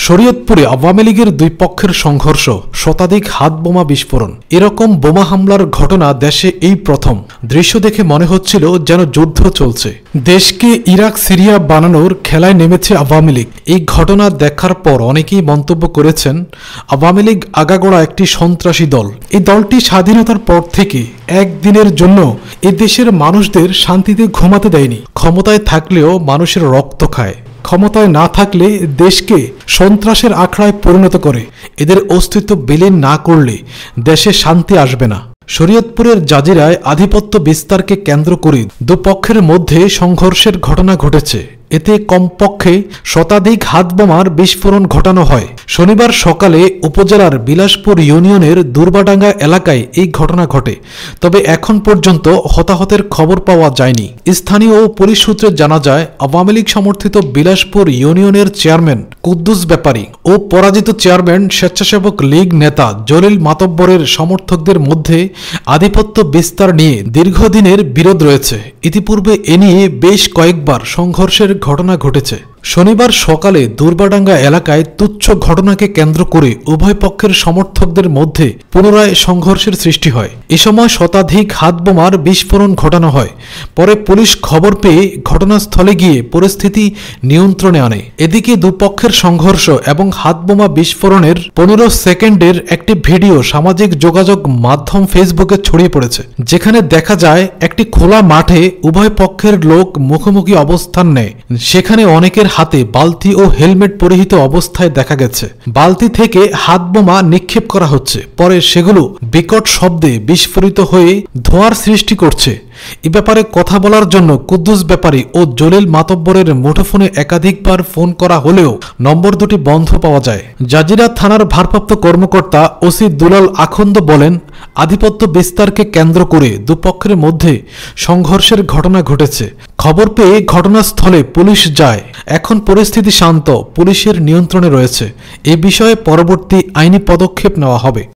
শরীয়তপুরে আওয়ামী লীগের দুই পক্ষের সংঘর্ষ, শতাধিক হাত বোমা বিস্ফোরণ। এরকম বোমা হামলার ঘটনা দেশে এই প্রথম। দৃশ্য দেখে মনে হচ্ছিল যেন যুদ্ধ চলছে। দেশকে ইরাক সিরিয়া বানানোর খেলায় নেমেছে আওয়ামী লীগ। এই ঘটনা দেখার পর অনেকেই মন্তব্য করেছেন, আওয়ামী লীগ আগাগোড়া একটি সন্ত্রাসী দল। এই দলটি স্বাধীনতার পর থেকে একদিনের জন্য এ দেশের মানুষদের শান্তিতে ঘুমাতে দেয়নি। ক্ষমতায় থাকলেও মানুষের রক্ত খায়, ক্ষমতায় না থাকলে দেশকে সন্ত্রাসের আখড়ায় পরিণত করে। এদের অস্তিত্ব বিলীন না করলে দেশে শান্তি আসবে না। শরীয়তপুরের জাজিরায় আধিপত্য বিস্তারকে কেন্দ্র করে দুপক্ষের মধ্যে সংঘর্ষের ঘটনা ঘটেছে। এতে কমপক্ষে শতাধিক হাতবোমার বিস্ফোরণ ঘটানো হয়। শনিবার সকালে উপজেলার বিলাসপুর ইউনিয়নের দুর্বাডাঙ্গা এলাকায় এই ঘটনা ঘটে। তবে এখন পর্যন্ত হতাহতের খবর পাওয়া যায়নি। স্থানীয় ও পুলিশ সূত্রে জানা যায়, আওয়ামী লীগ সমর্থিত বিলাসপুর ইউনিয়নের চেয়ারম্যান কুদ্দুস ব্যাপারী ও পরাজিত চেয়ারম্যান স্বেচ্ছাসেবক লীগ নেতা জলিল মাতব্বরের সমর্থকদের মধ্যে আধিপত্য বিস্তার নিয়ে দীর্ঘদিনের বিরোধ রয়েছে। ইতিপূর্বে এ নিয়ে বেশ কয়েকবার সংঘর্ষের ঘটনা ঘটেছে। শনিবার সকালে দুর্বাডাঙ্গা এলাকায় তুচ্ছ ঘটনাকে কেন্দ্র করে উভয় পক্ষের সমর্থকদের মধ্যে পুনরায় সংঘর্ষের সৃষ্টি হয়। এ সময় শতাধিক হাতবোমার বিস্ফোরণ ঘটানো হয়। পরে পুলিশ খবর পেয়ে ঘটনাস্থলে গিয়ে পরিস্থিতি নিয়ন্ত্রণে আনে। এদিকে দুপক্ষের সংঘর্ষ এবং হাতবোমা বিস্ফোরণের 15 সেকেন্ডের একটি ভিডিও সামাজিক যোগাযোগ মাধ্যম ফেসবুকে ছড়িয়ে পড়েছে, যেখানে দেখা যায় একটি খোলা মাঠে উভয় পক্ষের লোক মুখোমুখি অবস্থান নেয়। সেখানে অনেকের হাতে বালতি ও হেলমেট পরিহিত অবস্থায় দেখা গেছে। বালতি থেকে হাতবোমা নিক্ষেপ করা হচ্ছে, পরে সেগুলো বিকট শব্দে বিস্ফোরিত হয়ে ধোঁয়ার সৃষ্টি করছে। এ ব্যাপারে কথা বলার জন্য কুদ্দুস ব্যাপারী ও জলিল মাতব্বরের মুঠোফোনে একাধিকবার ফোন করা হলেও নম্বর দুটি বন্ধ পাওয়া যায়। জাজিরা থানার ভারপ্রাপ্ত কর্মকর্তা ওসি দুলাল আখন্দ বলেন, আধিপত্য বিস্তারকে কেন্দ্র করে দুপক্ষের মধ্যে সংঘর্ষের ঘটনা ঘটেছে। খবর পেয়ে ঘটনাস্থলে পুলিশ যায়। এখন পরিস্থিতি শান্ত, পুলিশের নিয়ন্ত্রণে রয়েছে। এ বিষয়ে পরবর্তী আইনি পদক্ষেপ নেওয়া হবে।